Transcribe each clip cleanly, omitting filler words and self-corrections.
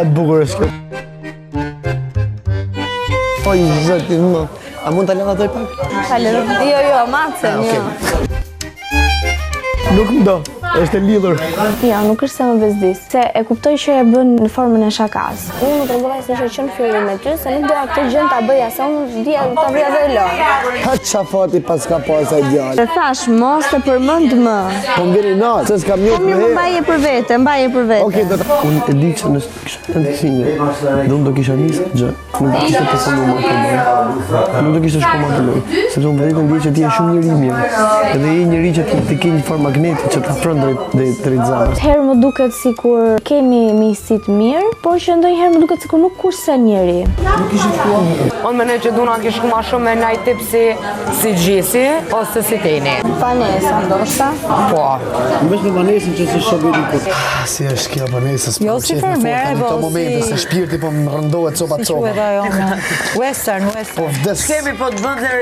e bukur është kjo. Oj, zëti, më. A mund të lënatoj pak? Jo, macën, jo. Nuk më do, është e lidhur. Jo, nuk është se më bezdis, se e kuptoj që e bën në formën e shakas. Unë më tregova se ishe qenë fillim me ty, se nuk doja këtë gjën ta bëja, se unë dija ta bëja dhe lojë. Ha qa fati pas ka pas ai djalë. Të thash, mos të përmend më. Po më vini natë, se s'kam njët me Mirë, mbaje për vete, mbaje për vete. Okej, unë e di që nësë kisha të sinje, dhe unë do kisha njësë gjë. Nuk do kishte të fundu ma të lojë. Nuk do kishte shko ma të lojë. Sepse unë vërtetën di që ti e shumë njëri mirë. Edhe je njëri që ti ke një formë magneti që ta pron drejt zamës. Herë më duket sikur kemi miqësit mirë, por që ndonjëherë më duket sikur nuk kurse njëri. Nuk ishe shkuar. Unë mendoj që duna ke shku ma shumë me naj tip si Gjisi ose si Teni. Vanessa, ndoshta? Po. Mbesh me Vanesën që si shobi dikut. Si është kjo Vanesa? Jo si fermere, po si... Në momente se shpirti po më rëndohet copa. Si quhet ajo me western. Po vdes. Kemi po të bëndër,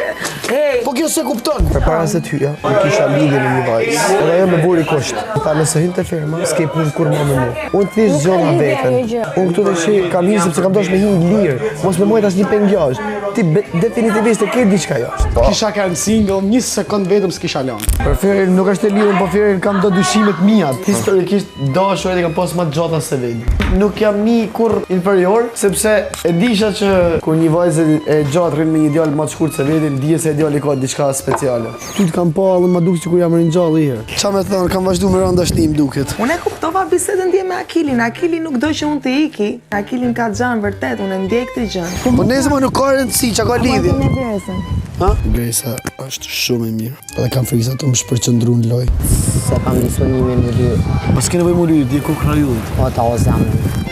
hej! Po kjo se kupton. Për para se tyja, në kisha lidhje në një vajzë. Edhe ajo me buri kusht. Tha nëse hyn te firma, s'ke punë kur më me mua. Unë thjesht zgjova veten. Unë këtu tash kam hyrë sepse kam dashur me hyrë lirë. Mos me mojt asnjë pengjosh. Ti definitivisht e ke diçka jashtë. Kisha kanë single, një sekond vetëm s'kisha lënë. Për Ferin nuk është e lidhur, po Ferin kam do dyshimet mia. Historikisht dashur edhe kam pas më të gjata se vetë. Nuk jam ni kur inferior, sepse e disha që kur një vajzë e gjatë rrin me një djalë më të shkurt se vetë, dije se djali ka diçka speciale. Ty të kam pa edhe më duk sikur jam ringjallë herë. Çfarë më thon, kam vazhduar me rëndashnim duket. Unë e kuptova bisedën dje me Akilin. Akili nuk do që unë të iki. Akilin ka xhan vërtet, unë e ndjej këtë gjë. Po nëse më nuk ka rëndësi, çka ka lidhje? Me Gresën. Ha? Gresa është shumë e mirë. Edhe kam frikë sa të më shpërqendru në lojë. Se kam disponimin më dy. Po s'ke nevojë më lyj, di ku krajullit. Po ta o zemrën.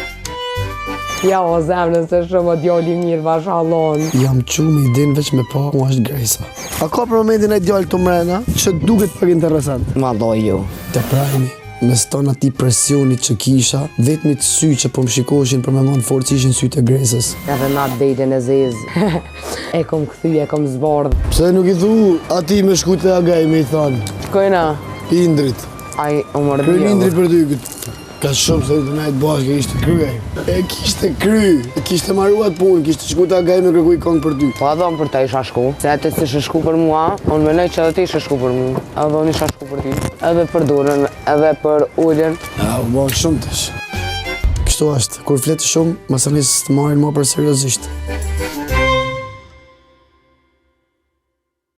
Ja o zemrën se shumë o djali mirë vashallon. Jam çu me idenë veç me pa, mua është Gresa. A ka për momentin e djalë këtu mrena që duket pak interesant? Ma do ju. Të prajmi. Me ston ati presionit që kisha, vetëmi të sy që po më shikoshin për me mënë forë ishin sytë e Gresës. Edhe na dejtën e zezë. E kom këthy, e kom zbordh. Pse nuk i thu ati me shku të agaj me i thanë? Kojna? Indrit. Ai u mërdi. Kry Indrit për ty këtë. Ka shumë se të najtë bashkë e ishte kryej. E kishte kry, e kishte maruat punë, kishte shku të agaj me kërkuj kongë për ty. Po edhe unë për ta isha shku. Se atë si shë shku për mua, unë menoj që edhe ti ishe shku për mua. Edhe unë isha shku për ti. Edhe për durën, edhe për ullën. Ja, u bëhë shumë tash. Kështu është, kur fletë shumë, më së njësë të marrin mua për seriozisht.